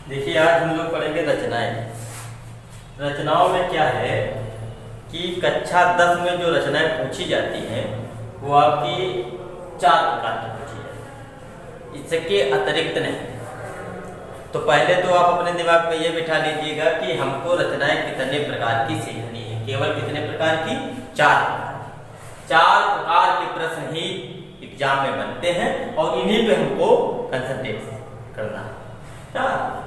देखिए आज हम लोग पढ़ेंगे रचनाएं। रचनाओं में क्या है कि कक्षा 10 में जो रचनाएं पूछी जाती हैं वो आपकी 4 प्रकार की पूछी जाती है, इसके अतिरिक्त नहीं। तो पहले तो आप अपने दिमाग में ये बिठा लीजिएगा कि हमको रचनाएं कितने प्रकार की सीखनी है। केवल कितने प्रकार की? 4 प्रकार के प्रश्न ही एग्जाम में बनते हैं और इन्हीं पे हमको कंसंट्रेट करना है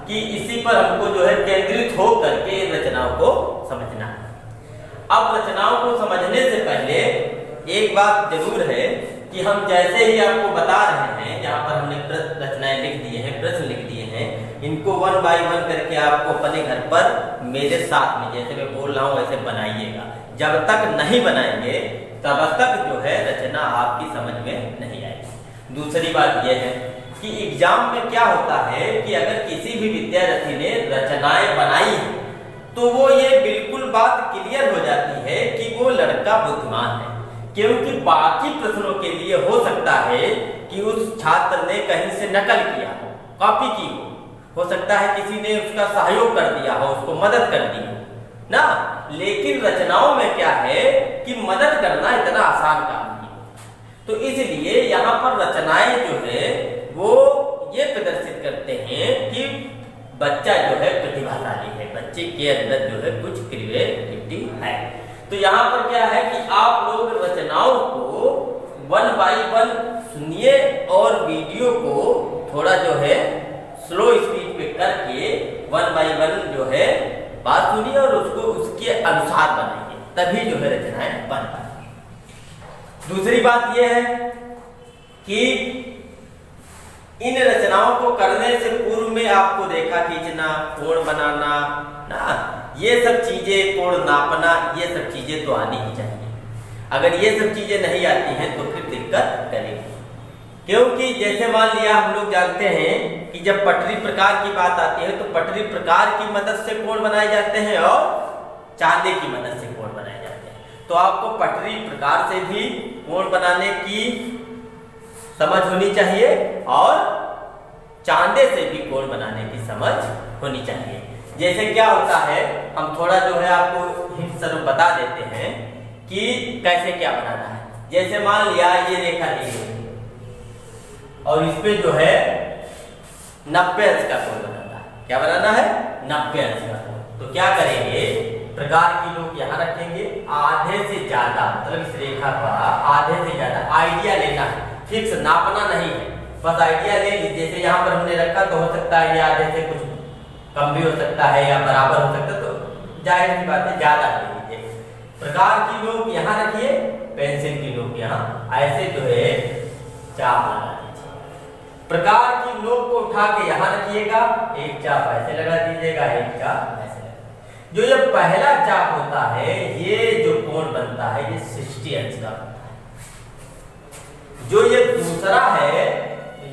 कि इसी पर हमको जो है केंद्रित हो करके इन रचनाओं को समझना है। अब रचनाओं को समझने से पहले एक बात जरूर है कि हम जैसे ही आपको बता रहे हैं, यहाँ पर हमने रचनाएं लिख दिए हैं, प्रश्न लिख दिए हैं, इनको 1 बाय 1 करके आपको अपने घर पर मेरे साथ में जैसे मैं बोल रहा हूँ वैसे बनाइएगा। जब तक नहीं बनाएंगे तब तक जो है रचना आपकी समझ में नहीं आएगी। दूसरी बात यह है कि एग्जाम में क्या होता है कि अगर किसी भी विद्यार्थी ने रचनाएं बनाई है तो वो ये बिल्कुल बात क्लियर हो जाती है कि वो लड़का बुद्धिमान है, क्योंकि बाकी प्रश्नों के लिए हो सकता है कि उस छात्र ने कहीं से नकल किया हो, कॉपी की हो सकता है किसी ने उसका सहयोग कर दिया हो, उसको मदद कर दी हो ना। लेकिन रचनाओं में क्या है कि मदद करना इतना आसान काम नहीं। तो इसलिए यहाँ पर रचनाएं जो है वो ये प्रदर्शित करते हैं कि बच्चा जो है प्रतिभाशाली है, बच्चे के अंदर जो है कुछ क्रिएटिविटी है। तो यहाँ पर क्या है कि आप लोग रचनाओं को 1 बाय 1 सुनिए और वीडियो को थोड़ा जो है स्लो स्पीड पे करके 1 बाय 1 जो है बात सुनिए और उसको उसके अनुसार बनाइए, तभी जो है रचनाएं बन पाएंगी। दूसरी बात यह है कि इन रचनाओं को करने से पूर्व में आपको रेखा खींचना, कोण बनाना ना, ये सब चीजें, कोण नापना, ये सब चीजें तो आनी ही चाहिए। अगर ये सब चीजें नहीं आती हैं तो फिर दिक्कत करेगी, क्योंकि जैसे मान लिया हम लोग जानते हैं कि जब पटरी प्रकार की बात आती है तो पटरी प्रकार की मदद से कोण बनाए जाते हैं और चांदे की मदद से कोण बनाए जाते हैं। तो आपको पटरी प्रकार से भी कोण बनाने की समझ होनी चाहिए और चांदे से भी कोण बनाने की समझ होनी चाहिए। जैसे क्या होता है, हम थोड़ा जो है आपको हिंट स्वरूप बता देते हैं कि कैसे क्या बनाना है। जैसे मान लिया ये रेखा दी गई और इस पे जो है 90 अंश का कोण बनाना है। क्या बनाना है? 90 अंश का कोण। तो क्या करेंगे, प्रकार की लोग यहाँ रखेंगे, आधे से ज्यादा, मतलब इस रेखा का आधे से ज्यादा आइडिया लेना है, फिक्स नापना नहीं है, बस आइडिया ले लीजिए। जैसे यहाँ पर हमने रखा तो हो सकता है ये आधे से कुछ कम भी हो सकता है या बराबर हो सकता है, तो जाहिर सी बात है ज्यादा ले लीजिए। प्रकार की लोग यहाँ रखिए, पेंसिल की लोग यहाँ ऐसे जो है चाप लगा दीजिए। प्रकार की लोग को उठा के यहाँ रखिएगा, एक चाप ऐसे लगा दीजिएगा, एक चाप ऐसे। जो ये पहला चाप होता है, ये जो कोण बनता है ये 60 अंश का बनता है। जो ये दूसरा है,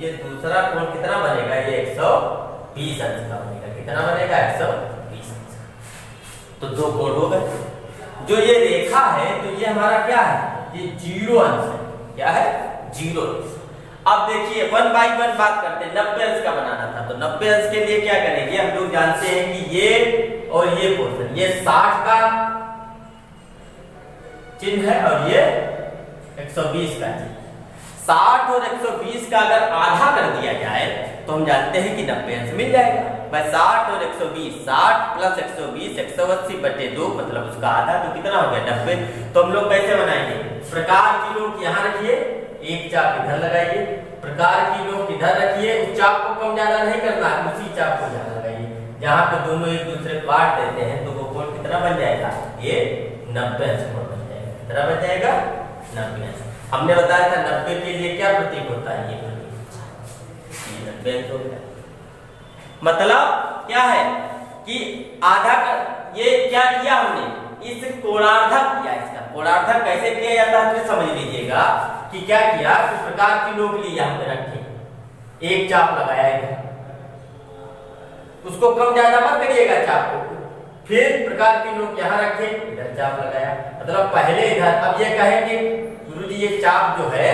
ये दूसरा कोण कितना बनेगा? ये 120 अंश का बनेगा। कितना बनेगा? 120 अंश का। तो 2 कोण हो गए। जो ये रेखा है तो ये हमारा क्या है? ये 0 अंश है। क्या है? 0 अंश। अब देखिए 1 बाय 1 बात करते हैं, 90 अंश का बनाना था तो 90 अंश के लिए क्या करेंगे? हम लोग जानते हैं कि ये और ये पोर्शन, ये 60 का चिन्ह है और ये 120 का चिन्ह। 60 और 120 का अगर आधा कर दिया जाए तो हम जानते हैं कि 90 अंश मिल जाएगा। भाई 60 और 120, 60 प्लस 120, 180/2 मतलब उसका आधा, तो कितना हो गया? 90। तो हम लोग कैसे बनाएंगे? प्रकार की लोग यहाँ रखिए, एक चाप इधर लगाइए, प्रकार की लोग इधर रखिए। उस चाप को कम ज्यादा नहीं करना, उसी चाप को ज्यादा लगाइए। जहाँ पे दोनों एक दूसरे काट देते हैं तो वो कोण कितना बन जाएगा? ये 90 अंश कोण बन जाएगा। कितना बन जाएगा? 90 अंश। हमने बताया था 90 के लिए क्या प्रतीक होता है? ये प्रतीक 90 अंश हो गया। मतलब क्या है कि आधा का ये क्या किया हमने? इस कोणार्धक किया। इसका कोणार्धक कैसे किया जाता है तो समझ लीजिएगा कि क्या किया कि प्रकार की लोग लिए यहाँ पे रखे, एक चाप लगाया इधर, उसको कम ज्यादा मत करिएगा चाप को। फिर प्रकार के लोग यहाँ रखे, इधर चाप लगाया, मतलब पहले इधर। अब ये कहेंगे गुरुजी ये चाप जो है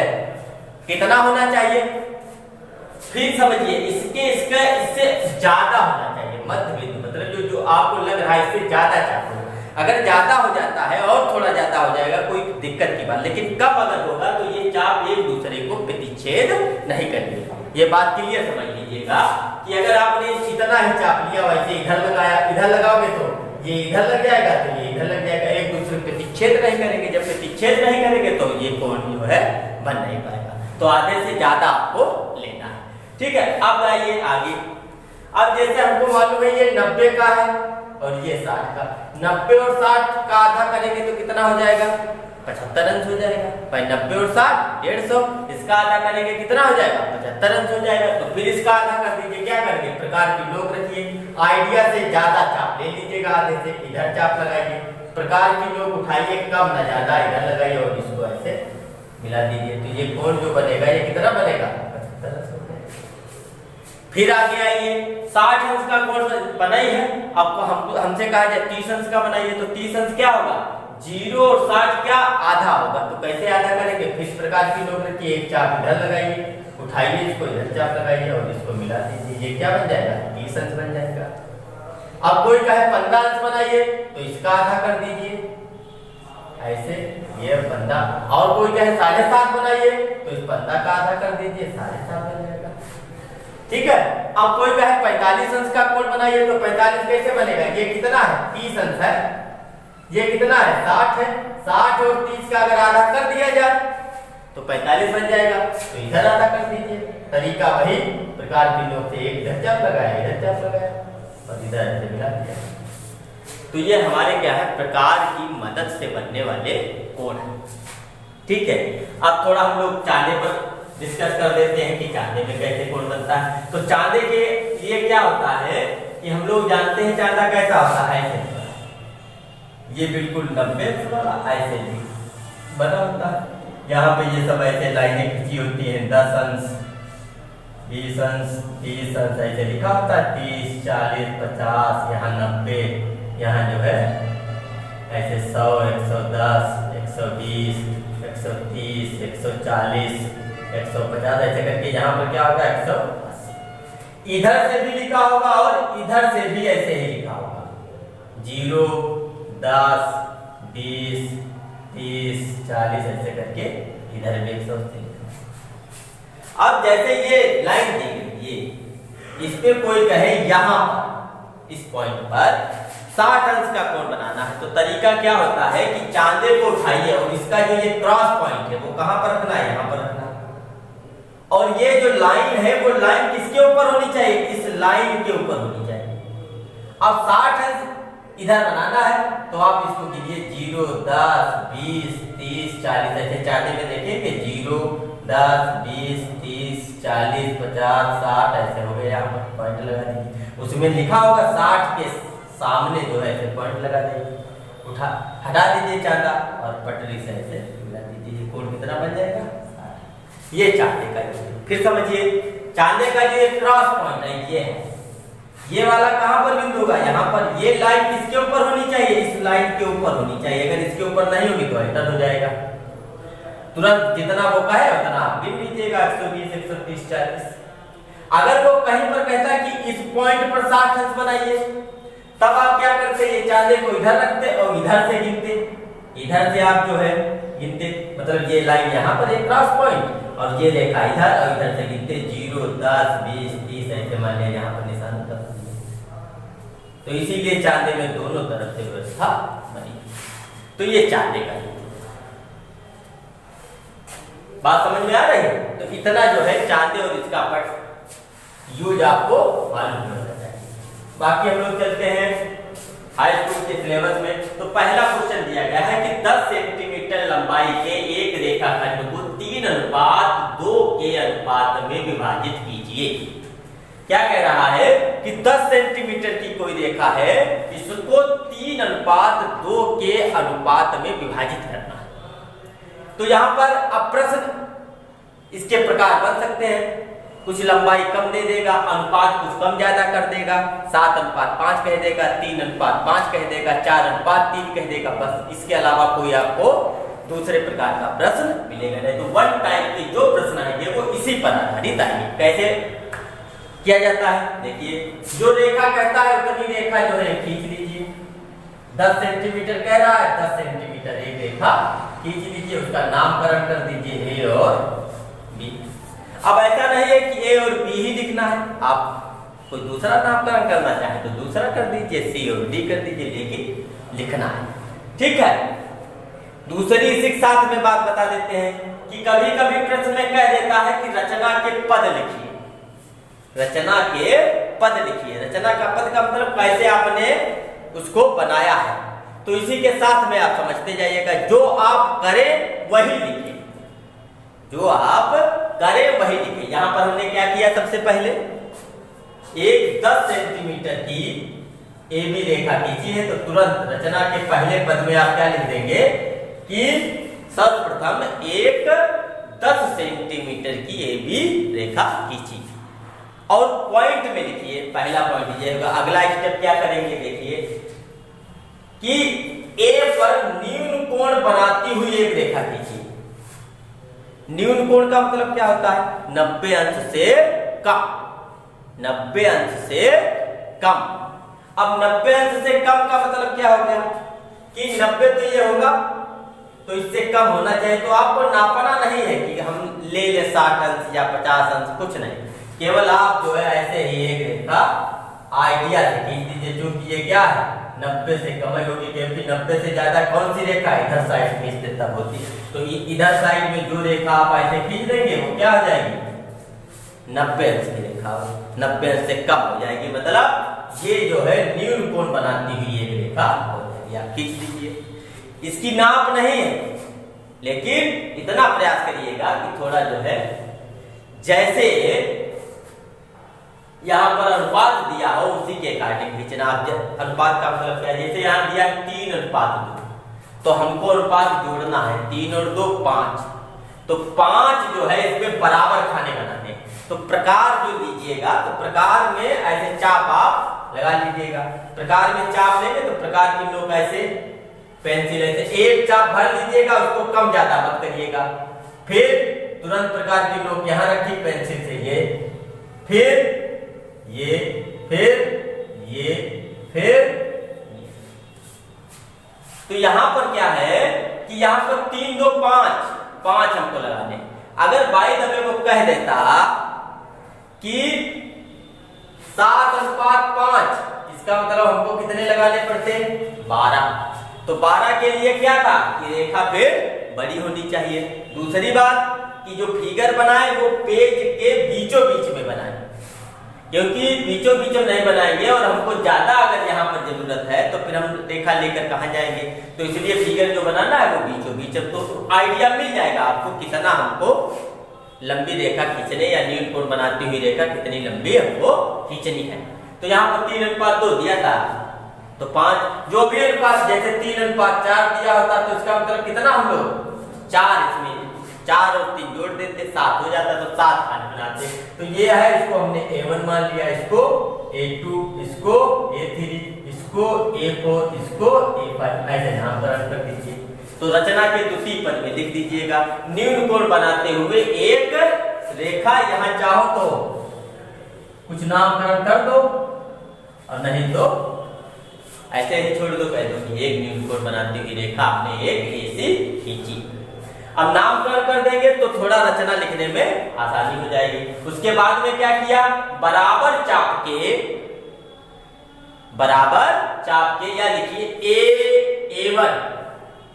कितना होना चाहिए? फिर समझिए इसके इससे ज्यादा होना चाहिए। मध्य बिंदु मतलब जो जो आपको लग रहा है इससे ज्यादा चाप हो, अगर ज्यादा हो जाता है और थोड़ा ज्यादा हो जाएगा कोई दिक्कत की बात, लेकिन कम अगर होगा तो ये चाप एक दूसरे को प्रतिच्छेद नहीं करेंगे। ये बात क्लियर समझ लीजिएगा कि अगर आपने इतना ही चाप लिया वैसे इधर लगाया, इधर लगाओगे तो ये इधर लग जाएगा तो ये इधर लग जाएगा, एक दूसरे को प्रतिच्छेद नहीं करेंगे। जब प्रतिच्छेद नहीं करेंगे तो ये कोण जो है बन नहीं पाएगा, तो आधे से ज्यादा आपको लेना है। ठीक है, अब आइए आगे। अब जैसे हमको मालूम है ये 90 का है और ये 60 का, 90 और 60 का आधा करेंगे तो कितना हो जाएगा 75 अंश हो जाएगा। भाई 90 और 60 150, इसका आधा करेंगे कितना हो जाएगा 75 अंश हो जाएगा। तो फिर इसका आधा कर दीजिए, क्या करेंगे प्रकार की लोग रखिए, आइडिया से ज्यादा चाप ले लीजिएगा, आधे से इधर चाप लगाइए, प्रकार की लोग उठाइए कम ना ज्यादा इधर लगाइए और इसको ऐसे मिला दीजिए, तो ये कोण जो बनेगा ये कितना बनेगा 75 अंश। फिर आगे आइए 60 अंश का कोण बना ही है, आपको हमसे कहा जाए 30 अंश का बनाइए, तो 30 अंश क्या होगा 0 और 60 क्या आधा होगा। तो कैसे आधा करेंगे, फिर प्रकार की लोग रखिए, एक चाप इधर लगाइए, उठाइए इसको इधर चाप लगाइए और इसको मिला दीजिए, ये क्या बन जाएगा 30 अंश बन जाएगा। अब कोई कहे 15 अंश बनाइए तो इसका आधा कर दीजिए ऐसे, ये 15, और कोई कहे 7.5 बनाइए तो इस 15 का आधा कर दीजिए 7.5 बन जाएगा। ठीक है, अब कोई कहे 45 अंश का कोण बनाइए तो 45 कैसे बनेगा, ये कितना है 30 अंश है, ये कितना है 60 है, 60 और 30 का अगर आधा कर दिया जाए तो 45 बन जाएगा, तो इधर आधा कर दीजिए। तरीका वही प्रकार की लोग से, एक इधर चाप लगाया इधर चाप लगाया और इधर ऐसे मिला दिया। तो ये हमारे क्या है प्रकार की मदद से बनने वाले कोण है। ठीक है, अब थोड़ा हम लोग चांदे पर डिस्कस कर देते हैं कि चांदे में कैसे कोण बनता है। तो चांदे के लिए क्या होता है कि हम लोग जानते हैं चांदा कैसा होता है, ऐसे ये बिल्कुल 90 वाला ऐसे बना होता है, यहाँ पे ये सब ऐसे लाइनें खींची होती हैं, 10 अंश 20 अंश 30 अंश ऐसे लिखा होता है, 30 40 50, यहाँ 90, यहाँ जो है ऐसे 100 110 120 130 140 150 ऐसे करके यहाँ पर क्या होगा 180। इधर से भी लिखा होगा और इधर से भी ऐसे ही लिखा होगा, 0 10 20 30 40 ऐसे करके इधर भी 180। अब जैसे ये लाइन दी गई, ये इस पे कोई कहे यहाँ पर इस पॉइंट पर 60 अंश का कोण बनाना है, तो तरीका क्या होता है कि चांदे को उठाइए और इसका जो ये क्रॉस पॉइंट है वो कहां पर रखना है, यहाँ पर रखना है, और ये जो लाइन है वो लाइन किसके ऊपर होनी चाहिए, इस लाइन के ऊपर होनी चाहिए। अब 60 अंश इधर बनाना है तो आप इसको कीजिए 0 10 20 30 40 ऐसे चांदे में देखेंगे 0 10 20 30 40 50 60 ऐसे हो गए, यहाँ पर पॉइंट लगा दीजिए, उसमें लिखा होगा 60 के सामने जो है ऐसे पॉइंट लगा दीजिए, उठा हटा दीजिए चांदा और पटरी से ऐसे मिला दीजिए, कोण कितना बन जाएगा 60। ये चांदे का, फिर समझिए चांदे का जो क्रॉस पॉइंट है ये है, ये वाला कहां पर बिंदु होगा, यहाँ पर, ये लाइन किसके ऊपर होनी चाहिए, इस लाइन के ऊपर होनी चाहिए, अगर इसके ऊपर नहीं होगी तो अल्टर हो जाएगा। तुरंत जितना वो कहे उतना आप गिन लीजिएगा 120 130 40। अगर वो कहीं पर कहता है कि इस पॉइंट पर 60 अंश बनाइए, तब आप क्या करते, ये चांदे को इधर रखते और इधर से गिनते, इधर से आप जो है गिनते, मतलब ये लाइन यहाँ पर एक क्रॉस पॉइंट और ये रेखा इधर और इधर से गिनते 0 10 20 30 ऐसे मान लिया यहाँ पर निशान कर, तो इसीलिए चांदे में दोनों तरफ से व्यवस्था बनी। तो ये चांदे का बात समझ में आ रही है। तो इतना जो है चांदे और इसका पट यूज आपको मालूम होना चाहिए। बाकी हम लोग चलते हैं हाई स्कूल के सिलेबस में। तो पहला क्वेश्चन दिया गया है कि 10 सेंटीमीटर लंबाई के एक रेखाखंड को 3:2 के अनुपात में विभाजित कीजिए। क्या कह रहा है कि 10 सेंटीमीटर की कोई रेखा है, इसको 3:2 के अनुपात में विभाजित करना है। तो यहां पर अब प्रश्न इसके प्रकार बन सकते हैं, कुछ लंबाई कम दे देगा, अनुपात कुछ कम ज्यादा कर देगा, 7:5 कह देगा, 3:5 कह देगा, 4:3 कह देगा, बस इसके अलावा कोई आपको दूसरे प्रकार का प्रश्न मिलेगा नहीं। तो वन टाइप के जो प्रश्न आएंगे वो इसी पर आधारित आएंगे। कैसे किया जाता है। देखिए जो रेखा कहता है उतनी रेखा जो है खींच लीजिए। 10 सेंटीमीटर कह रहा है, 10 सेंटीमीटर एक रेखा खींच लीजिए, उसका नामकरण कर दीजिए ए और बी। अब ऐसा नहीं है कि ए और बी ही लिखना है, आप कोई दूसरा नामकरण करना चाहे तो दूसरा कर दीजिए, सी और डी कर दीजिए, लेकिन लिखना है। ठीक है। दूसरी इसी के साथ में बात बता देते हैं कि कभी कभी प्रश्न में कह देता है कि रचना के पद लिखिए, रचना के पद लिखिए। रचना का पद का मतलब कैसे आपने उसको बनाया है, तो इसी के साथ में आप समझते जाइएगा। जो आप करें वही लिखिए, जो आप करें वही लिखिए। यहां पर हमने क्या किया, सबसे पहले एक 10 सेंटीमीटर की ए बी रेखा खींची है, तो तुरंत रचना के पहले पद में आप क्या लिख देंगे कि सर्वप्रथम एक 10 सेंटीमीटर की ए बी रेखा खींची, और पॉइंट में लिखिए, पहला पॉइंट लीजिएगा। अगला स्टेप क्या करेंगे, देखिए कि ए पर न्यून कोण बनाती हुई एक रेखा खींचिए। न्यून कोण का मतलब क्या होता है, 90 अंश से कम, 90 अंश से कम। अब 90 अंश से कम का मतलब क्या हो गया कि 90 तो ये होगा, तो इससे कम होना चाहिए। तो आपको नापना नहीं है कि हम ले 60 अंश या 50 अंश, कुछ नहीं, केवल आप जो है ऐसे ही एक रेखा आइडिया से खींच दीजिए, जो कि ये क्या है 90 से कम ही होगी, क्योंकि 90 से ज्यादा कौन सी रेखा इधर साइड खींचते तब होती। तो इधर साइड में जो रेखा आप ऐसे खींच देंगे वो क्या हो जाएगी, 90 अंश की रेखा, 90 अंश से कम हो जाएगी। मतलब ये जो है न्यून कोण बनाती हुई एक रेखा हो जाएगी, आप खींच दीजिए। इसकी नाप नहीं है, लेकिन इतना प्रयास करिएगा कि थोड़ा जो है जैसे यहां पर अनुपात दिया हो उसी के अकॉर्डिंग खींचना। अनुपात का मतलब क्या है, जैसे यहां दिया है 3:2, तो हमको अनुपात जोड़ना है, 3 और 2 5, तो 5 जो है इसमें बराबर खाने बनाने। तो प्रकार जो लीजिएगा, तो प्रकार में ऐसे चाप आप लगा लीजिएगा। प्रकार में चाप लेंगे तो प्रकार की नोक ऐसे पेंसिल ऐसे एक चाप भर लीजिएगा, उसको कम ज्यादा मत करिएगा। फिर तुरंत प्रकार की नोक यहां रखी पेंसिल से, ये फिर ये, फिर ये, फिर ये। तो यहां पर क्या है कि यहां पर 3 2 5 5 हमको लगाने। अगर बाई द वे वो कह देता कि 7:5, इसका मतलब हमको कितने लगाने पड़ते, 12। तो 12 के लिए क्या था कि रेखा फिर बड़ी होनी चाहिए। दूसरी बात कि जो फिगर बनाए वो पेज के बीचों बीच में बनाए, क्योंकि बीचों बीच में नहीं बनाएंगे और हमको ज्यादा अगर यहाँ पर जरूरत है तो फिर हम रेखा लेकर कहाँ जाएंगे। तो इसलिए फिगर जो बनाना है वो बीचों बीच, तो आइडिया मिल जाएगा आपको कितना हमको लंबी रेखा खींचने या न्यून कोण बनाती हुई रेखा कितनी लंबी हमको खींचनी है। तो यहाँ पर 3:2 दिया था, तो 5 जो भी अनुपात, जैसे 3:4 दिया होता तो इसका मतलब कितना हम लोग 4, इसमें 4 और 3 जोड़ देते 7 हो जाता, तो 7 खाने बनाते। तो ये है, इसको हमने A1 मान लिया, इसको A2, इसको A3, इसको A4, इसको A5, ऐसे यहाँ पर कर दीजिए। तो रचना के द्वितीय पद में लिख दीजिएगा, न्यून कोण बनाते हुए एक रेखा, यहाँ चाहो तो कुछ नामकरण कर दो और नहीं तो ऐसे ही छोड़ दो, कह दो कि एक न्यून कोण बनाती हुई रेखा आपने एक ऐसी खींची। अब नामकरण कर देंगे तो थोड़ा रचना लिखने में आसानी हो जाएगी। उसके बाद में क्या किया, बराबर चाप के या लिखिए A1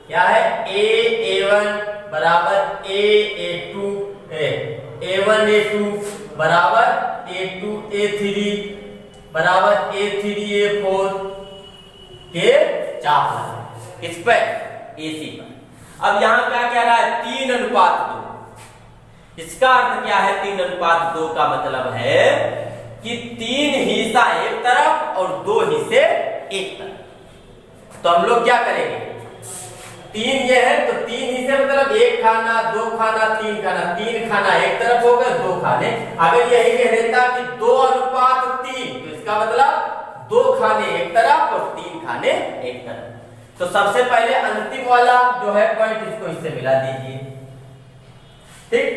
क्या है, A1 बराबर A2, A1 A2 बराबर A2 A3 बराबर A3 A4 के चाप लगा इस पर AC पर। अब यहां क्या कह रहा है, 3:2। इसका अर्थ क्या है, 3:2 का मतलब है कि 3 हिस्सा एक तरफ और 2 हिस्से एक तरफ। तो हम लोग क्या करेंगे, 3 ये है तो 3 हिस्से मतलब 1 खाना 2 खाना 3 खाना, 3 खाना एक तरफ हो गए, 2 खाने। अगर यही कह देता कि 2:3, तो इसका मतलब 2 खाने एक तरफ और 3 खाने एक तरफ। तो सबसे पहले अंतिम वाला जो है पॉइंट, इसको इससे मिला दीजिए, ठीक।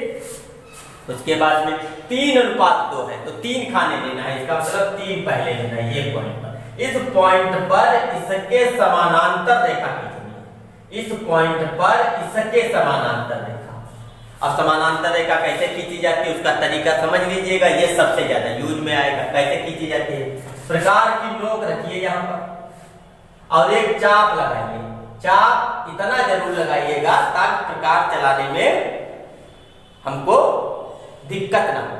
उसके बाद में 3:2 है तो 3 खाने लेना है, इसका मतलब 3 पहले लेना है। ये पॉइंट पर, इस पॉइंट पर इसके समानांतर रेखा खींचनी है, इस पॉइंट पर इसके समानांतर रेखा। अब समानांतर रेखा कैसे खींची जाती है उसका तरीका समझ लीजिएगा, ये सबसे ज्यादा यूज में आएगा। कैसे खींची जाती है, प्रकार की नोक रखिए यहाँ पर और एक चाप लगाइए। चाप इतना जरूर लगाइएगा ताकि प्रकार चलाने में हमको दिक्कत ना हो।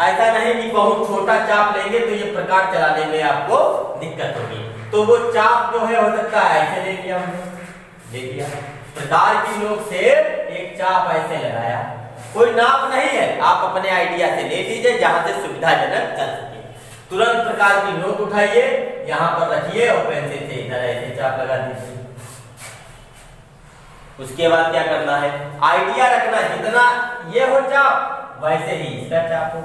ऐसा नहीं कि बहुत छोटा चाप लेंगे तो ये प्रकार चलाने में आपको दिक्कत होगी। तो वो चाप जो है हो सकता है ऐसे ले लिया हमने, ले लिया प्रकार की नोक से एक चाप ऐसे लगाया। कोई नाप नहीं है, आप अपने आइडिया से ले लीजिए जहां से सुविधाजनक चल सके। तुरंत प्रकार की नोक उठाइए, यहाँ पर रखिए और पेंसिल से इधर ऐसे चाप लगा दीजिए। उसके बाद क्या करना है, आइडिया रखना, जितना ये हो चाप वैसे ही इसका चाप हो।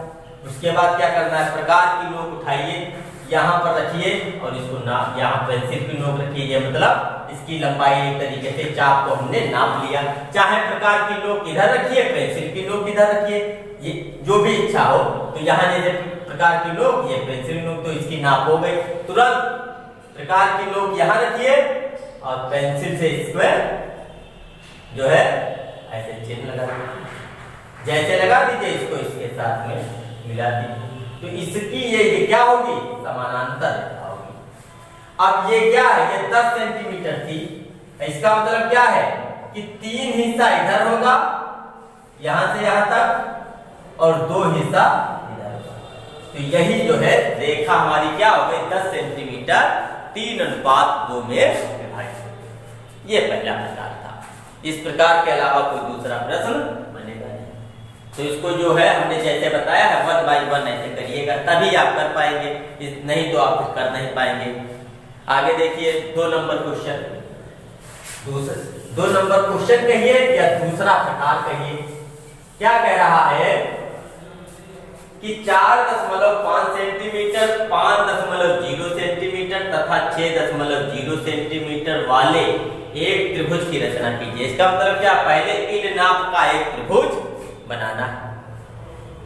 उसके बाद क्या करना है, प्रकार की नोक उठाइए, यहाँ पर रखिए और इसको नाप, यहाँ पेंसिल की नोक रखिए। ये मतलब इसकी लंबाई एक तरीके से चाप को हमने नाप लिया। चाहे प्रकार की नोक इधर रखिए, पेंसिल की नोक इधर रखिए, ये जो भी इच्छा हो। तो यहाँ जैसे प्रकार की नोक, ये पेंसिल नोक, तो इसकी नाप हो गई। तुरंत प्रकार की नोक यहाँ रखिए और पेंसिल से इसमें जो है ऐसे चिन्ह लगा दीजिए। जैसे लगा दीजिए इसको इसके साथ में मिला दीजिए तो इसकी ये क्या होगी, समानांतर रेखा होगी। अब ये क्या है, ये 10 सेंटीमीटर थी, इसका मतलब क्या है कि 3 हिस्सा इधर होगा यहां से यहां तक और 2 हिस्सा इधर होगा। तो यही जो है रेखा हमारी क्या हो गई, 10 सेंटीमीटर 3:2 में विभाजित। ये पहला प्रकार था। इस प्रकार के अलावा कोई दूसरा प्रश्न बनेगा नहीं। तो इसको जो है हमने जैसे बताया है 1 by 1 ऐसे करिएगा, तभी आप कर पाएंगे, नहीं तो आप कर नहीं पाएंगे। आगे देखिए 2 नंबर क्वेश्चन, 2 नंबर क्वेश्चन कहिए या दूसरा प्रकार कहिए। क्या कह रहा है कि 4.5 सेंटीमीटर, 5.0 सेंटीमीटर तथा 6.0 सेंटीमीटर वाले एक त्रिभुज की रचना कीजिए। इसका मतलब क्या, पहले इन नाप का एक त्रिभुज बनाना है।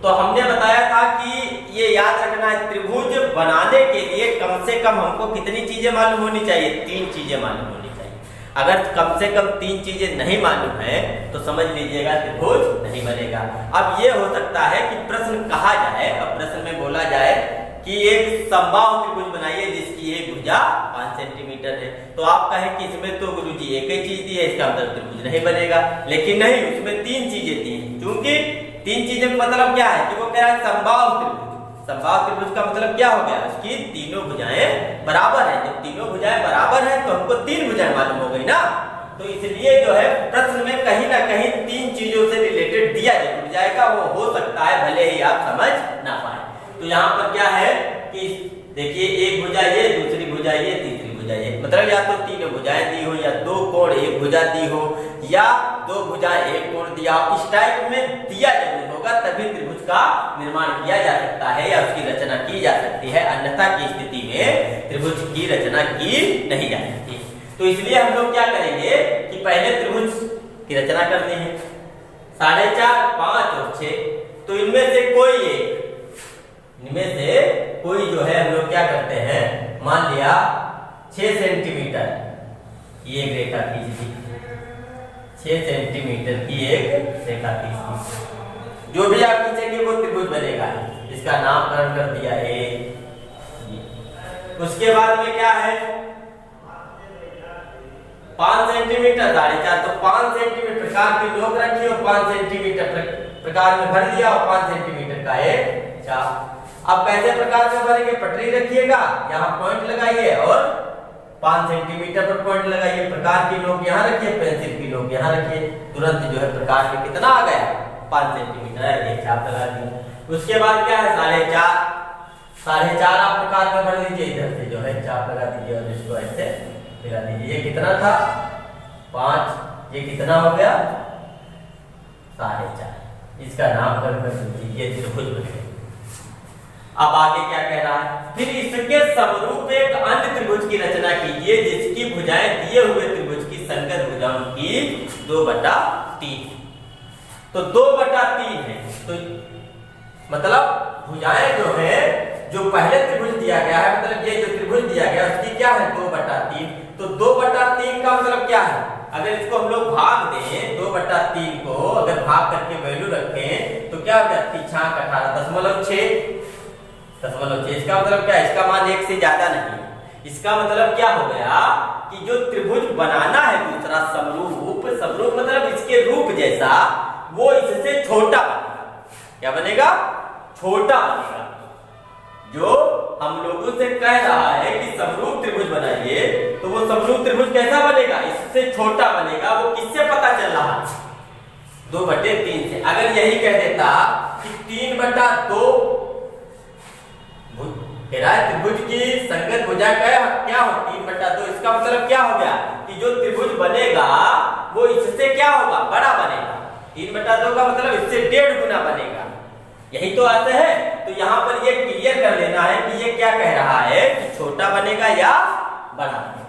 तो हमने बताया था कि ये याद रखना है, त्रिभुज बनाने के लिए कम से कम हमको कितनी चीजें मालूम होनी चाहिए, 3 चीजें मालूम होनी चाहिए। अगर कम से कम 3 चीजें नहीं मालूम है तो समझ लीजिएगा त्रिभुज नहीं बनेगा। अब ये हो सकता है कि प्रश्न कहा जाए और प्रश्न में बोला जाए कि एक समबाहु त्रिभुज बनाइए जिसकी एक भुजा 5 सेंटीमीटर है। तो आप कहें कि इसमें तो गुरुजी एक ही चीज दी है, इसका मतलब त्रिभुज नहीं बनेगा। लेकिन नहीं, उसमें 3 चीजें दी हैं। क्योंकि 3 चीजें का मतलब क्या है कि वो कह रहा है समबाहु त्रिभुज। समबाहु त्रिभुज का मतलब क्या हो गया, उसकी तीनों भुजाएं बराबर है। जब तीनों भुजाएं बराबर है तो हमको 3 भुजाएं मालूम हो गई ना। तो इसलिए जो है प्रश्न में कहीं ना कहीं 3 चीजों से रिलेटेड दिया जरूर जाएगा। वो हो सकता है भले ही आप समझ ना पाए। तो यहाँ पर क्या है कि देखिए एक भुजा ये, दूसरी भुजा ये, तीसरी भुजा ये, मतलब या तो 3 भुजाएं दी हो, या 2 कोण 1 भुजा दी हो, या 2 भुजाएं 1 कोण दिया हो। इस टाइप में दिया जरूर होगा, तभी त्रिभुज का निर्माण किया जा सकता है या उसकी रचना की जा सकती है। अन्यथा की स्थिति में त्रिभुज की रचना की नहीं जा सकती। तो इसलिए हम लोग क्या करेंगे कि पहले त्रिभुज की रचना करनी है। 4.5, 5 और 6, तो इनमें से कोई एक, इनमें से कोई जो है हम लोग क्या करते हैं, मान लिया 6 सेंटीमीटर की एक रेखा खींच दी, 6 सेंटीमीटर की एक रेखा खींच दी। जो भी आप खींचेंगे वो त्रिभुज बनेगा। इसका नामकरण कर दिया ए। उसके बाद में क्या है, 5 सेंटीमीटर 4.5, तो 5 सेंटीमीटर प्रकार की नोक रखी और 5 सेंटीमीटर प्रकार में भर दिया और 5 सेंटीमीटर का एक चाप। अब कैसे प्रकार में भरेंगे, पटरी रखिएगा, यहाँ पॉइंट लगाइए और 5 सेंटीमीटर पर पॉइंट लगाइए। प्रकार की नोक यहाँ रखिए, पेंसिल की नोक यहाँ रखिए। तुरंत जो है प्रकार में कितना आ गया, 5 सेंटीमीटर है, एक चाप लगा दिया। उसके बाद क्या है 4.5 आप प्रकार में भर लीजिए, इधर से जो है चाप लगा दीजिए और इसको ऐसे मिला दीजिए। ये कितना था 5, ये कितना हो गया 4.5। इसका नामकरण कर दीजिए, ये त्रिभुज बन गया। अब आगे क्या कह रहा है, फिर इसके समरूप एक अन्य त्रिभुज की रचना कीजिए जिसकी भुजाएं दिए हुए त्रिभुज की संगत भुजाओं की 2/3। तो 2/3 है। तो मतलब भुजाएं जो है, जो पहले त्रिभुज दिया गया है, मतलब ये जो त्रिभुज दिया गया उसकी क्या है 2/3। तो 2/3 का मतलब क्या है, अगर इसको हम लोग भाग दें 2/3 को अगर भाग करके वैल्यू रखें तो क्या हो जाती है 18.6। इसका मतलब क्या है, इसका मान 1 से ज्यादा नहीं। इसका मतलब क्या हो गया कि जो त्रिभुज बनाना है दूसरा समरूप, समरूप मतलब इसके रूप जैसा, वो इससे छोटा बनेगा। क्या बनेगा, छोटा बनेगा। जो हम लोगों से कह रहा है कि समरूप त्रिभुज बनाइए, तो वो समरूप त्रिभुज कैसा बनेगा, इससे छोटा बनेगा। वो किससे पता चल रहा है 2/3 से। अगर यही कह देता कि 3/2 त्रिभुज की संगत भुजा क्या हो 3/2, इसका मतलब क्या हो गया कि जो त्रिभुज बनेगा वो इससे क्या होगा, बड़ा बनेगा। 3/2 का मतलब इससे 1.5 गुना बनेगा। यही तो आता है। तो यहाँ पर ये क्लियर कर लेना है कि ये क्या कह रहा है कि छोटा बनेगा या बड़ा बनेगा।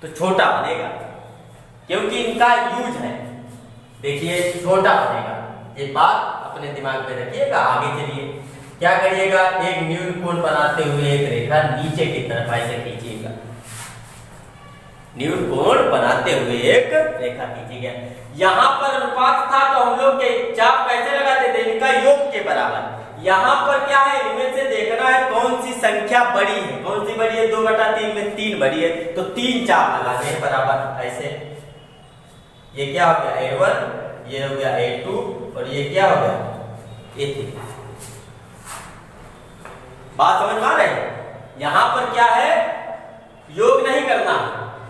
तो छोटा बनेगा क्योंकि इनका यूज है। देखिए छोटा बनेगा, ये बात अपने दिमाग में रखिएगा। आगे चलिए क्या करिएगा, एक न्यून कोण बनाते हुए एक रेखा नीचे की तरफ ऐसे खींचिएगा। न्यून कोण बनाते हुए एक रेखा खींचिएगा। यहाँ पर अनुपात था तो हम लोग के चाप कैसे लगाते थे, इनका योग के बराबर। यहाँ पर क्या है, इनमें से देखना है कौन सी संख्या बड़ी है। कौन सी बड़ी है, 2/3 में 3 बड़ी है, तो 3 चाप लगाने हैं बराबर ऐसे। ये क्या हो गया A1, ये हो गया A2 और ये क्या हो गया A3। बात समझ में आ रही है। यहाँ पर क्या है, योग नहीं करना,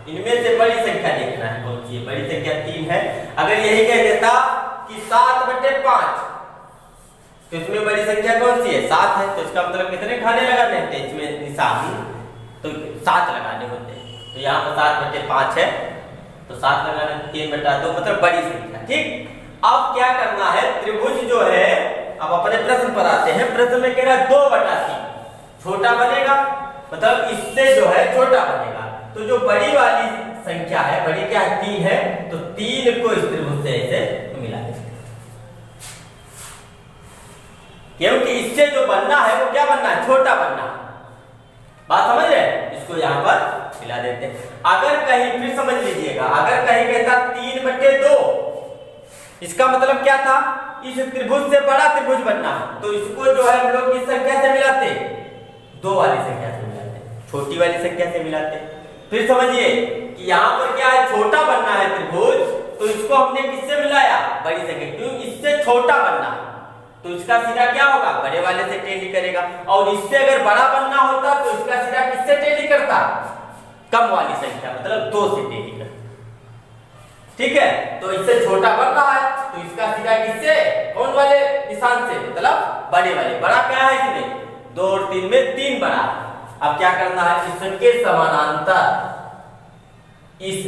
इनमें से बड़ी संख्या देखना है। कौन सी बड़ी संख्या 3 है। अगर यही कह देता कि 7/5, तो इसमें बड़ी संख्या कौन सी है 7 है। तो इसका मतलब कितने खाने लगाने होते हैं इसमें निशान, तो 7 लगाने होते हैं। तो यहाँ पर 7/5 है, तो 7 लगाने 3/2 मतलब बड़ी संख्या। ठीक, अब क्या करना है, त्रिभुज जो है, अब अपने प्रश्न पर आते हैं। प्रश्न में कह रहा है 2/3 छोटा बनेगा, मतलब इससे जो है छोटा बनेगा। तो जो बड़ी वाली संख्या है, बड़ी क्या है 3 है, तो 3 को इस त्रिभुज से ऐसे मिला देते हैं। क्योंकि इससे जो बनना है वो क्या बनना है, छोटा बनना है। बात समझ रहे, इसको यहाँ पर मिला देते हैं। अगर कहीं फिर समझ लीजिएगा, अगर कहीं कहता 3/2, इसका मतलब क्या था, इस त्रिभुज से बड़ा त्रिभुज बनना है, तो इसको जो है हम लोग किस संख्या से मिलाते, 2 वाली संख्या से मिलाते, छोटी वाली संख्या से मिलाते। फिर समझिए कि यहाँ पर क्या है, छोटा बनना है त्रिभुज, तो इसको हमने किससे मिलाया, बड़ी संख्या। क्यों, इससे छोटा बनना है, तो इसका सिरा क्या होगा, बड़े वाले से टेढ़ी करेगा। और इससे अगर बड़ा बनना होता तो इसका सिरा किससे टेढ़ी करता, कम वाली संख्या मतलब 2 से टेढ़ी करता। ठीक है, तो इससे छोटा बन रहा है, तो इसका सिरा किससे, कौन वाले निशान से, मतलब बड़े वाले। बड़ा क्या है इसमें 2 और 3 में 3 बड़ा। अब क्या करना है, इसके समानांतर इस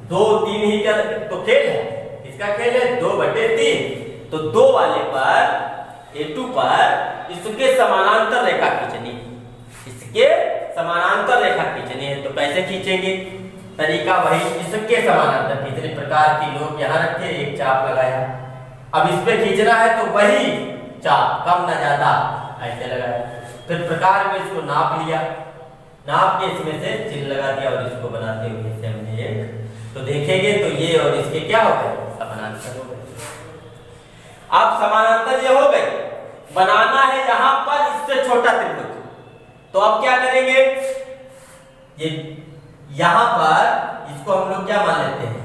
2 3 ही का तो खेल है, इसका खेल है 2/3। तो 2 वाले पर A2 पर इसके समानांतर रेखा खींचनी, इसके समानांतर रेखा खींचनी है। तो कैसे खींचेंगे, तरीका वही, इसके समानांतर खींचने प्रकार की लोग यहाँ रखे, एक चाप लगाया। अब इस पे खींचना है तो वही चाप, कम ना ज्यादा, ऐसे लगाया। फिर प्रकार में इसको नाप लिया, नाप के इसमें से चिन्ह लगा दिया और इसको बनाते हुए इसे हमने एक, तो देखेंगे तो ये और इसके क्या हो गए, समानांतर हो गए। अब समानांतर ये हो गए, बनाना है यहाँ पर इससे छोटा त्रिभुज। तो अब क्या करेंगे, ये यहाँ पर इसको हम लोग क्या मान लेते हैं,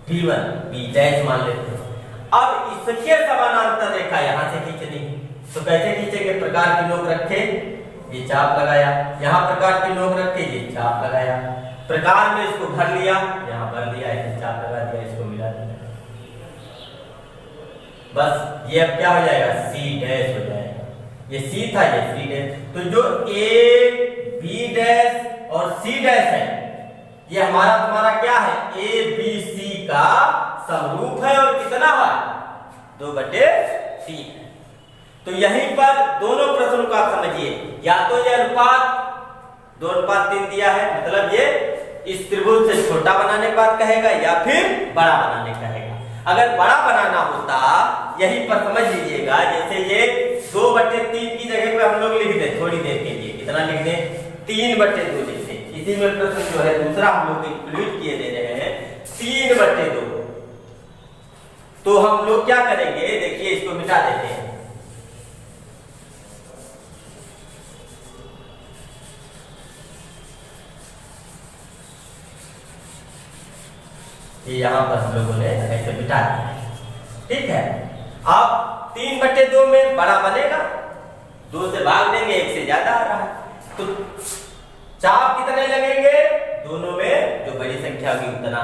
P1 P' मान लेते हैं। अब इसके समानांतर रेखा यहाँ से खींचनी है, तो कैसे खींचेंगे, प्रकार की नोक रखे, ये चाप लगाया, यहाँ प्रकार की नोक रखे, ये चाप लगाया, प्रकार में इसको भर लिया, यहाँ भर दिया, ऐसे चाप लगा दिया, इसको मिला दिया। बस ये अब क्या हो जाएगा, C' हो जाएगा। ये C था, ये C'। तो जो A B' और C' है, ये हमारा तुम्हारा क्या है, ABC का समरूप है। और कितना है, 2/3। तो यहीं पर दोनों प्रश्नों को आप समझिए, या तो ये अनुपात 2/3 दिया है, मतलब ये इस त्रिभुज से छोटा बनाने की बात कहेगा या फिर बड़ा बनाने कहेगा। अगर बड़ा बनाना होता, यही पर समझ लीजिएगा, जैसे ये 2/3 की जगह पे हम लोग लिख दें थोड़ी देर के लिए, कितना लिख दें, 3/2 लिख दें। इसी में प्रश्न जो है दूसरा हम लोग इंक्लूड किए दे रहे हैं 3/2। तो हम लोग क्या करेंगे, देखिए इसको मिटा देते हैं। ये यहाँ पर हम लोगों ने ऐसे मिटा दिया है, ठीक है। अब 3/2 में बड़ा बनेगा, 2 से भाग देंगे, 1 से ज्यादा आ रहा है, तो चाप कितने लगेंगे, दोनों में जो बड़ी संख्या होगी उतना।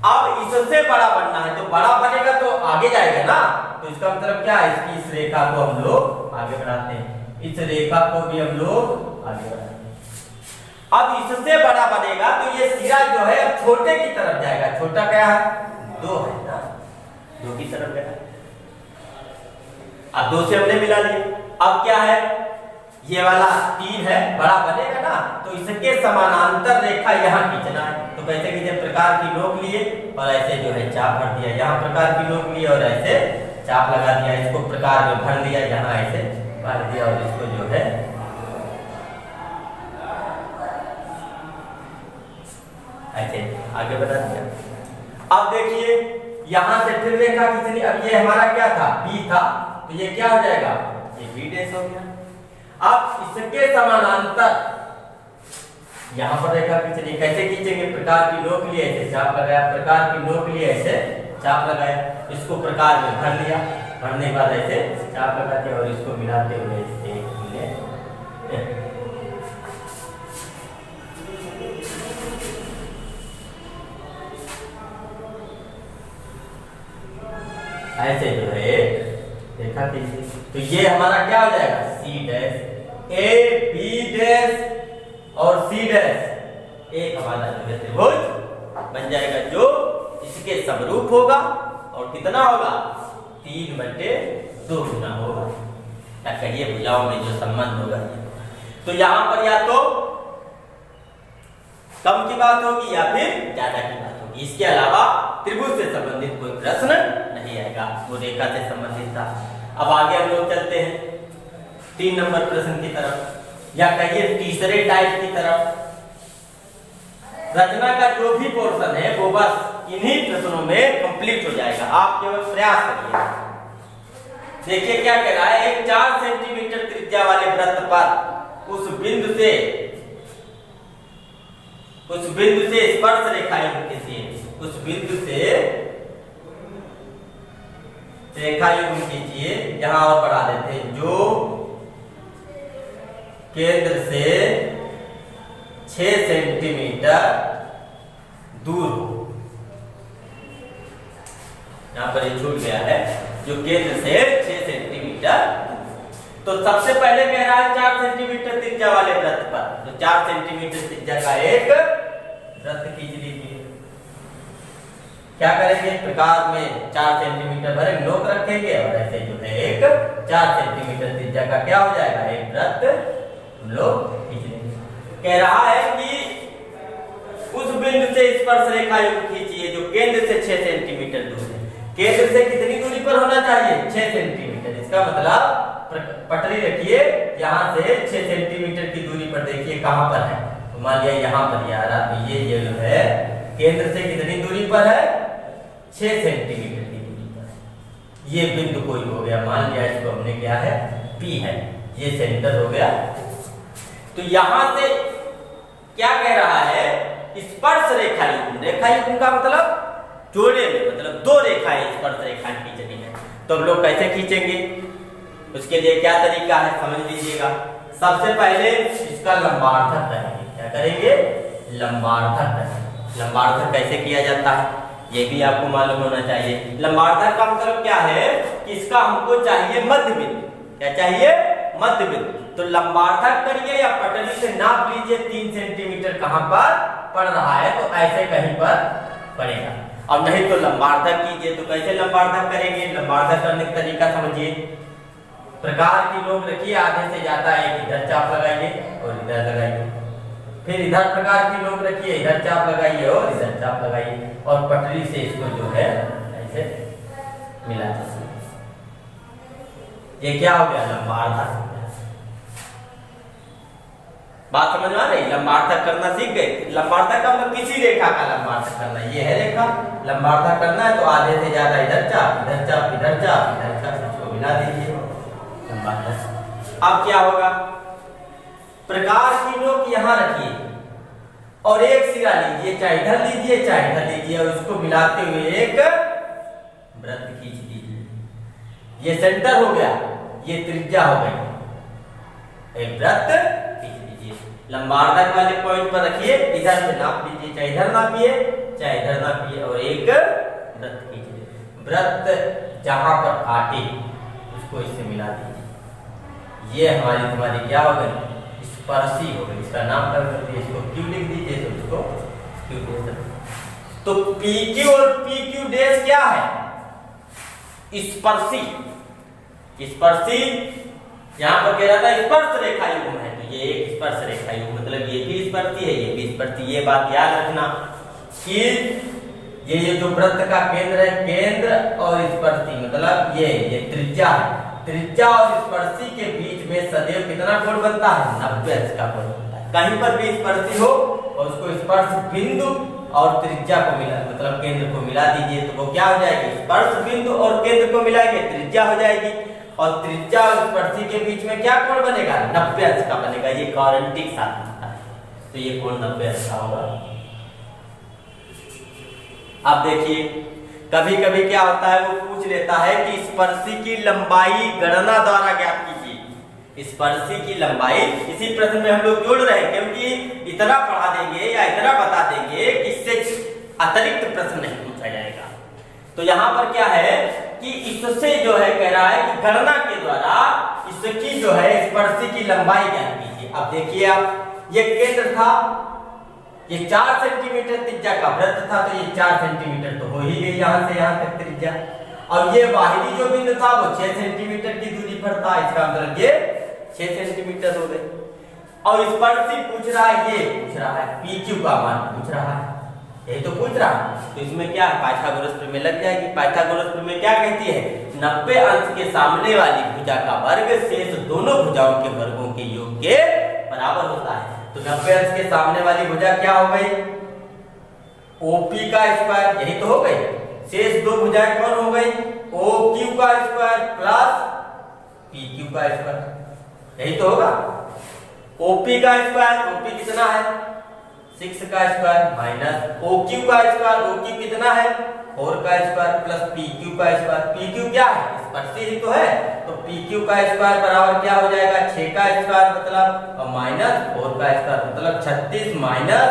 अब इससे बड़ा बनना है, तो बड़ा बनेगा तो आगे जाएगा ना, तो इसका मतलब क्या है, इसकी इस रेखा को हम लोग आगे बढ़ाते हैं, इस रेखा को भी हम लोग आगे बढ़ाते हैं। अब इससे बड़ा बनेगा तो ये सिरा जो है अब छोटे की तरफ जाएगा, छोटा क्या है, 2 है ना, 2 की तरफ गया। अब 2 से हमने मिला लिया। अब क्या है, ये वाला 3 है, बड़ा बनेगा ना, तो इसके समानांतर रेखा यहाँ खींचना है। तो कैसे खींचे, प्रकार की नोक लिए और ऐसे जो है चाप भर दिया, यहाँ प्रकार की नोक लिए और ऐसे चाप लगा दिया, इसको प्रकार में भर दिया, यहाँ ऐसे भर दिया और इसको जो है ऐसे आगे बढ़ा दिया। अब देखिए यहां से फिर रेखा खींचनी, अब ये हमारा क्या था, बी था, तो ये क्या हो जाएगा, ये बी डैश हो गया। अब इसके समानांतर यहां पर रेखा खींचनी, कैसे खींचेंगे, प्रकार की नोक लिए ऐसे चाप लगाया, प्रकार की नोक लिए ऐसे चाप लगाया, इसको प्रकार में भर लिया, भरने के बाद ऐसे चाप लगा दिया और इसको मिलाते हुए ऐसे जो है देखा कीजिए, तो ये हमारा क्या हो जाएगा, c dash, a b dash और सी डैश एक हमारा जो है त्रिभुज बन जाएगा, जो इसके समरूप होगा और कितना होगा, 3/2 गुना होगा, या कहिए भुजाओं में जो संबंध होगा। तो यहाँ पर या तो कम की बात होगी या फिर ज्यादा की बात होगी, इसके अलावा त्रिभुज से संबंधित कोई प्रश्न नहीं आएगा, वो रेखा से संबंधित था। अब आगे हम लोग चलते हैं 3 नंबर प्रश्न की तरफ, या कहिए तीसरे टाइप की तरफ। रचना का जो भी पोर्शन है वो बस इन्हीं प्रश्नों में कंप्लीट हो जाएगा, आप केवल प्रयास करिए। देखिए क्या कह रहा है, एक 4 सेंटीमीटर त्रिज्या वाले वृत्त पर उस बिंदु से स्पर्श रेखाएं खींचिए, उस बिंदु से रेखायुग्म कीजिए, यहां और बढ़ा देते हैं, जो केंद्र से 6 सेंटीमीटर दूर हो। यहां पर ये छूट गया है, जो केंद्र से 6 सेंटीमीटर। तो सबसे पहले कह रहा है 4 सेंटीमीटर त्रिज्या वाले वृत्त पर, तो 4 सेंटीमीटर त्रिज्या का एक वृत्त खींच लीजिए। क्या करेंगे, प्रकार में 4 सेंटीमीटर भरे नोक रखेंगे और ऐसे जो है एक 4 सेंटीमीटर त्रिज्या का क्या हो जाएगा, एक वृत्त हम लोग खींच लेंगे। कह रहा है कि उस बिंदु से स्पर्श रेखा खींचिए जो केंद्र से 6 सेंटीमीटर दूर है। केंद्र से कितनी दूरी पर होना चाहिए, 6 सेंटीमीटर। इसका मतलब पटरी रखिए, यहाँ से 6 सेंटीमीटर की दूरी पर देखिए कहां पर है, तो मान लिया यहाँ पर आ रहा, तो ये जो है केंद्र से कितनी दूरी पर है, 6 सेंटीमीटर की दूरी पर। ये बिंदु कोई हो गया, मान लिया इसको हमने क्या है, P है, ये सेंटर हो गया। तो यहां से क्या कह रहा है, स्पर्श रेखायुग्म, रेखायुग्म का मतलब जोड़े में, मतलब 2 रेखाएं स्पर्श रेखाएं खींचनी है। तो हम लोग कैसे खींचेंगे, उसके लिए क्या तरीका है समझ लीजिएगा। सबसे पहले इसका लंबार्थक करेंगे, क्या करेंगे, लंबार्थक करेंगे। लंबार्थक कैसे किया जाता है ये भी आपको मालूम होना चाहिए। लंबार्थक का मतलब क्या है कि इसका हमको चाहिए मध्य बिंदु, क्या चाहिए, मध्य बिंदु। तो लंबार्थक करिए या पटरी से नाप लीजिए 3 सेंटीमीटर कहां पर पड़ रहा है, तो ऐसे कहीं पर पड़ेगा। और नहीं तो लंबार्थक कीजिए, तो कैसे लंबार्थक करेंगे, लंबार्थक करने का तरीका समझिए। प्रकार की नोक रखिए, आधे से जाता है, इधर चाप लगाइए और इधर लगाइए, फिर इधर प्रकार की नोक रखिए, इधर चाप लगाइए और इधर चाप लगाइए, और पटरी से इसको जो है से मिला दे। ये क्या हो गया? लंबार्धक हो गया। बात समझ में आ रही? लंबार्धक करना सीख गए। लंबार्धक का मतलब किसी रेखा का लंबार्धक करना। ये है रेखा, लंबार्धक करना है तो आधे से ज्यादा इधर चाप, इधर चाप, इधर चाप, इधर चाप, इसको मिला दीजिए लंबार्धक। अब क्या होगा? प्रकार की नोक यहां रखिए और एक सिरा लीजिए, चाहे इधर लीजिए चाहे इधर लीजिए, और उसको मिलाते हुए एक वृत्त खींच दीजिए। ये सेंटर हो गया, ये त्रिज्या हो गई। एक वृत्त खींच दीजिए, लंबार्धक वाले पॉइंट पर रखिए, इधर से नाप लीजिए, चाहे इधर नापिए चाहे इधर नापिए, और एक वृत्त खींचिए। वृत्त जहां पर काटे उसको इससे मिला दीजिए। ये हमारी तुम्हारी क्या हो गई? स्पर्शी हो गई। इसका नाम कर दीजिए, इसको क्यू लिख दीजिए, तो इसको क्यू बोल सकते। तो PQ और PQ डैश क्या है? स्पर्शी। स्पर्शी यहां पर कह रहा था स्पर्श रेखा युग्म है, तो ये एक स्पर्श रेखा युग्म, मतलब ये भी स्पर्शी है, ये भी स्पर्शी। ये बात याद रखना कि ये जो वृत्त का केंद्र है, केंद्र और स्पर्शी मतलब ये त्रिज्या है। त्रिज्या और स्पर्शी के बीच में सदैव कितना कोण बनता है? 90 अंश का कोण बनता है। कहीं पर भी स्पर्शी हो और उसको स्पर्श बिंदु और त्रिज्या को मिला, मतलब केंद्र को मिला दीजिए, तो वो क्या हो जाएगी? स्पर्श बिंदु और केंद्र को मिलाएंगे त्रिज्या हो जाएगी, और त्रिज्या और स्पर्शी के बीच में क्या कोण बनेगा? 90 अंश का बनेगा। ये गारंटी के साथ बनता है, तो ये कोण 90 अंश का होगा। अब देखिए, कभी कभी क्या होता है, वो पूछ लेता है कि स्पर्शी की लंबाई गणना द्वारा ज्ञात कीजिए। स्पर्शी की लंबाई इसी प्रश्न में हम लोग जोड़ रहे हैं, क्योंकि इतना पढ़ा देंगे या इतना बता देंगे कि इससे अतिरिक्त प्रश्न नहीं पूछा जाएगा। तो यहाँ पर क्या है कि इससे जो है कह रहा है कि गणना के द्वारा इसकी जो है स्पर्शी की लंबाई ज्ञात कीजिए। अब देखिए आप, ये केंद्र था, ये 4 सेंटीमीटर त्रिज्या का वृत्त था, तो ये 4 सेंटीमीटर तो हो ही गई यहां से यहां तक त्रिज्या। अब ये बाहरी जो बिंदु था वो 6 सेंटीमीटर की दूरी पर था, इसका मतलब ये 6 सेंटीमीटर हो गए। और स्पर्शी पूछ रहा है, ये पूछ रहा है PQ का मान पूछ रहा है, यही तो पूछ रहा है। तो इसमें क्या पाइथागोरस प्रमेय लग जाएगी। पाइथागोरस प्रमेय क्या कहती है? 90 अंश के सामने वाली भुजा का वर्ग शेष दोनों भुजाओं के वर्गों के योग के बराबर होता है। तो 90 अंश के सामने वाली भुजा क्या हो गई? OP का स्क्वायर, यही तो हो गई। शेष दो भुजाएं कौन हो गई? OQ का स्क्वायर प्लस PQ का स्क्वायर, यही तो होगा। OP का स्क्वायर, OP कितना है? 6 का स्क्वायर माइनस OQ का स्क्वायर, OQ कितना है? 4 का स्क्वायर प्लस PQ का स्क्वायर। PQ क्या है? स्पर्शी ही तो है, तो PQ का स्क्वायर बराबर क्या हो जाएगा? 6 का स्क्वायर मतलब माइनस 4 का स्क्वायर मतलब 36 माइनस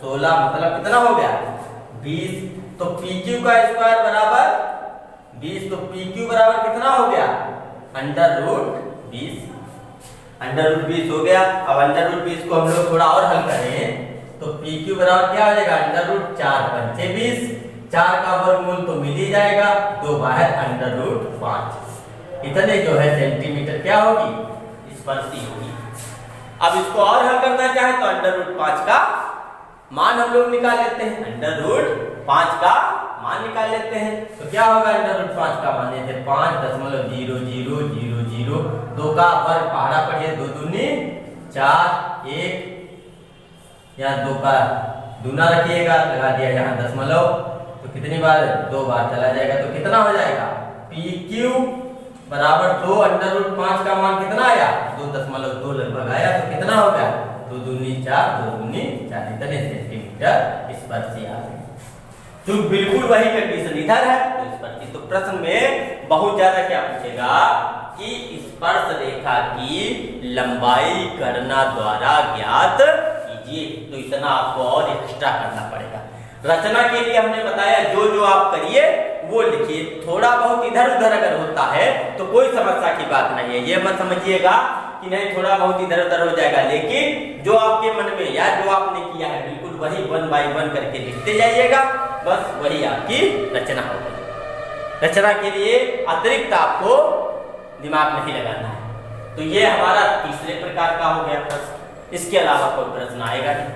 16 मतलब कितना हो गया? 20। तो PQ का स्क्वायर बराबर 20, तो PQ बराबर कितना हो गया? √20। √20 हो गया। अब √20 को हम लोग थोड़ा और हल करें तो PQ बराबर क्या हो जाएगा? √4 पंचे 20, 4 का वर्गमूल तो मिल ही जाएगा, 2 बाहर √5। इतने जो है सेंटीमीटर क्या होगी? स्पर्शी होगी। अब इसको और हल करना चाहे तो √5 का मान हम लोग निकाल लेते हैं, √5 का मान निकाल लेते हैं। तो क्या होगा √5 का मान? जैसे 5.0000, 2 का वर्ग पहाड़ा पढ़िए, 2 दूनी 4, 1 या 2 का दूना रखिएगा, लगा दिया यहाँ दशमलव, तो कितनी बार? 2 बार चला जाएगा, तो कितना हो जाएगा? PQ बराबर 2 √5 का मान कितना आया? 2.2 लगभग आया, तो कितना हो गया? 2 दूनी 4, 2 दूनी 4, इतने सेंटीमीटर स्पर्शी आ गई। तो बिल्कुल वही कंडीशन इधर है, तो स्पर्शी। तो प्रश्न में बहुत ज्यादा क्या पूछेगा कि स्पर्श रेखा की लंबाई गणना द्वारा ज्ञात कीजिए। तो इतना आपको और एक्स्ट्रा करना पड़ेगा। रचना के लिए हमने बताया जो जो आप करिए वो लिखिए। थोड़ा बहुत इधर उधर अगर होता है तो कोई समस्या की बात नहीं है, ये मत समझिएगा कि नहीं थोड़ा बहुत इधर उधर हो जाएगा, लेकिन जो आपके मन में या जो आपने किया है बिल्कुल वही 1 बाय 1 करके लिखते जाइएगा, बस वही आपकी रचना होगी। रचना के लिए अतिरिक्त आपको दिमाग नहीं लगाना है। तो ये हमारा तीसरे प्रकार का हो गया प्रश्न, इसके अलावा कोई प्रश्न आएगा नहीं।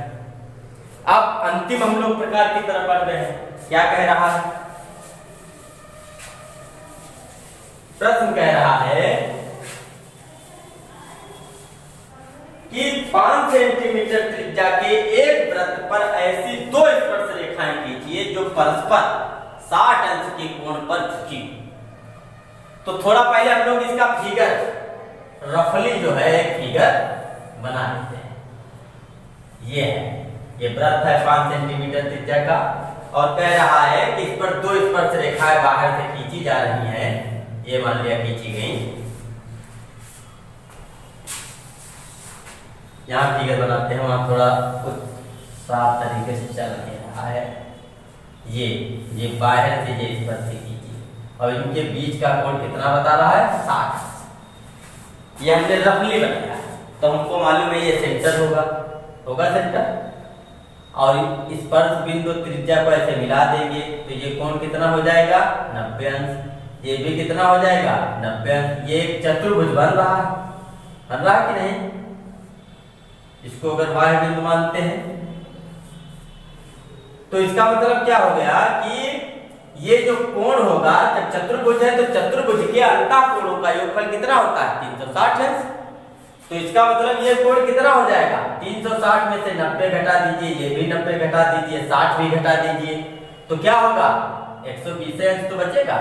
अब अंतिम हम लोग प्रकार की तरफ बढ़ रहे हैं। क्या कह रहा है? प्रश्न कह रहा है कि 5 सेंटीमीटर त्रिज्या के एक वृत्त पर ऐसी दो स्पर्श रेखाएं खींचिए जो परस्पर 60 अंश के कोण पर झुकी। तो थोड़ा पहले हम लोग इसका फिगर रफली जो है एक फिगर बना लेते हैं। ये है, ये वृत्त है 5 सेंटीमीटर त्रिज्या का और कह रहा है कि इस पर दो स्पर्श रेखाएं बाहर से खींची जा रही हैं। ये मान लिया खींची गई। यहाँ फिगर बनाते हैं, वहां थोड़ा कुछ साफ तरीके से चल नहीं रहा है। ये बाहर से ये स्पर्श से खींची और इनके बीच का कोण कितना बता रहा है? 60। ये हमने रफली बनाया तो हमको मालूम है ये सेंटर होगा सेंटर, और स्पर्श बिंदु त्रिज्या को ऐसे मिला देंगे तो ये कोण कितना हो जाएगा? 90 अंश। ये भी कितना हो जाएगा? 90 अंश। ये एक चतुर्भुज बन रहा है कि नहीं? इसको अगर बाह्य बिंदु मानते हैं तो इसका मतलब क्या हो गया कि ये जो कोण होगा, जब चतुर्भुज है तो चतुर्भुज के अंतःकोणों का योगफल कितना होता है? 360 अंश। तो इसका मतलब ये कोण कितना हो जाएगा? 360 में से 90 घटा दीजिए, ये भी 90 घटा दीजिए, 60 भी घटा दीजिए, तो क्या होगा? 120 अंश तो बचेगा।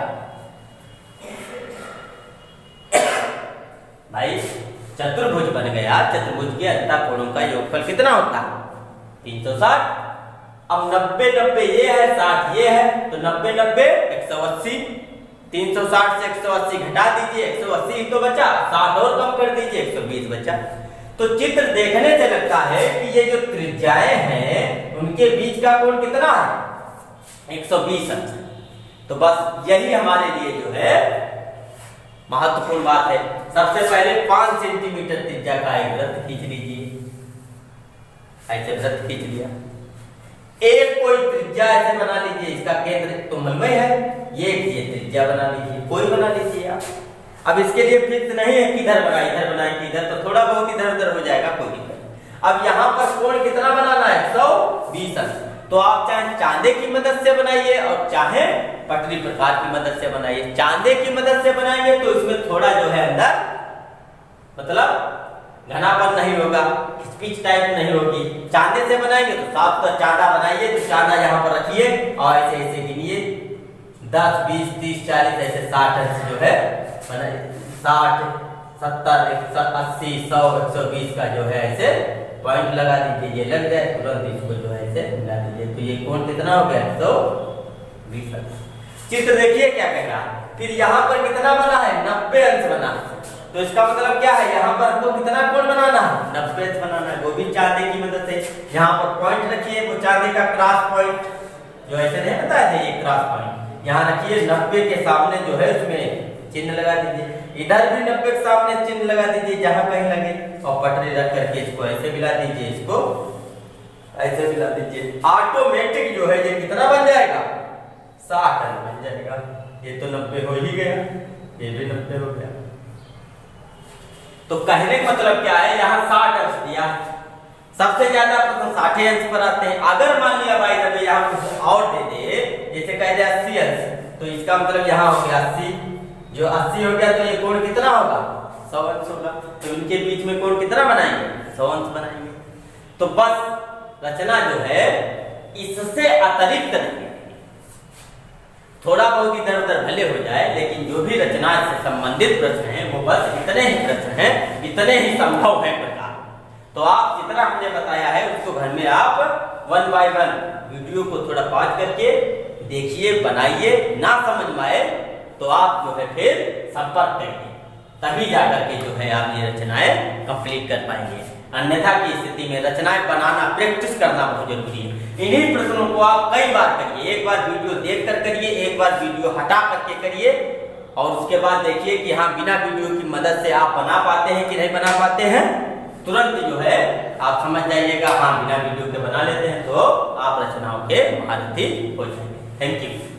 भाई चतुर्भुज बन गया, चतुर्भुज के अंतःकोणों का योगफल कितना होता है? 360। अब 90 ये है, 60 ये है, तो 90 180। 360 से 180 घटा दीजिए, 180 ही तो बचा, 60 और कम कर दीजिए, 120 बचा। तो चित्र देखने से लगता है कि ये जो त्रिज्याएं हैं उनके बीच का कोण कितना है? 120 अंश। तो बस यही हमारे लिए जो है महत्वपूर्ण बात है। सबसे पहले 5 सेंटीमीटर त्रिज्या का एक वृत्त खींच लीजिए। ऐसे वृत्त खींच लिया, एक कोई त्रिज्या ऐसे बना लीजिए, इसका केंद्र तो मलमय है, ये त्रिज्या बना लीजिए, कोई बना लीजिए आप। अब इसके लिए फिक्स नहीं है कि इधर बनाए कि इधर, तो थोड़ा बहुत इधर उधर हो जाएगा, कोई दिक्कत। अब यहाँ पर कोण कितना बनाना है? 120 अंश। तो आप चाहे चांदे की मदद से बनाइए और चाहे पटरी प्रकार की मदद से बनाइए। चांदे की मदद से बनाएंगे तो इसमें थोड़ा जो है अंदर मतलब घनापन नहीं होगा, स्पीच टाइप नहीं होगी। चांदे से बनाएंगे तो साफ तो चांदा बनाइए, तो चांदा यहाँ पर रखिए और ऐसे ऐसे गिनिए, 10 20 30 40 ऐसे 60 अंश जो है बनाइए। 60 70 80 100 120 का जो है ऐसे पॉइंट लगा दीजिए, ये लग जाए तुरंत इसको जो है ऐसे मिला दीजिए। तो ये कोण कितना हो गया? 120 अंश। चित्र देखिए क्या कह रहा है। फिर यहाँ पर कितना बना है? 90 अंश बना। तो इसका मतलब क्या है? यहाँ पर हमको कितना कोण बनाना है? 90 अंश बनाना है, वो भी चांदे की मदद से। यहाँ पर पॉइंट रखिए, वो चांदे का क्रॉस पॉइंट जो ऐसे नहीं बताया था, ये क्रॉस पॉइंट यहाँ रखिए। 90 के सामने जो है उसमें चिन्ह लगा दीजिए, इधर भी 90 के सामने चिन्ह लगा दीजिए जहां कहीं लगे, और पटरी रख करके इसको ऐसे मिला दीजिए, इसको ऐसे मिला दीजिए। ऑटोमेटिक जो है ये कितना बन जाएगा? 60 अंश बन जाएगा। ये तो 90 हो ही गया, ये भी 90 हो गया। तो कहने का मतलब क्या है? यहाँ 60 अंश दिया, सबसे ज्यादा प्रश्न 60 अंश पर आते हैं। अगर मान लिया भाई रवि यहाँ कुछ और दे दे, जैसे कह दे 80 अंश, तो इसका मतलब यहाँ हो गया 80, जो 80 हो गया तो ये कोण कितना होगा? 100 अंश होगा। तो इनके बीच में कोण कितना बनाएंगे? 100 अंश बनाएंगे। तो बस रचना जो है इससे अतिरिक्त नहीं, थोड़ा बहुत इधर उधर भले हो जाए, लेकिन जो भी रचना से संबंधित प्रश्न है वो बस इतने ही प्रश्न हैं, इतने ही संभव है प्रकार। तो आप जितना हमने बताया है उसको घर में आप 1 by 1 वीडियो को थोड़ा पॉज करके देखिए, बनाइए। ना समझ में आए तो आप जो है फिर संपर्क करिए, तभी जाकर के जो है आप ये रचनाएं कंप्लीट कर पाएंगे। अन्यथा की स्थिति में रचनाएं बनाना, प्रैक्टिस करना बहुत जरूरी है। इन्हीं प्रश्नों को आप कई बार करिए, एक बार वीडियो देख कर करिए, एक बार वीडियो हटा करके करिए, और उसके बाद देखिए कि हाँ बिना वीडियो की मदद से आप बना पाते हैं कि नहीं बना पाते हैं। तुरंत जो है आप समझ जाइएगा, हाँ बिना वीडियो के बना लेते हैं, तो आप रचनाओं के महारथी हो जाएंगे। Thank you.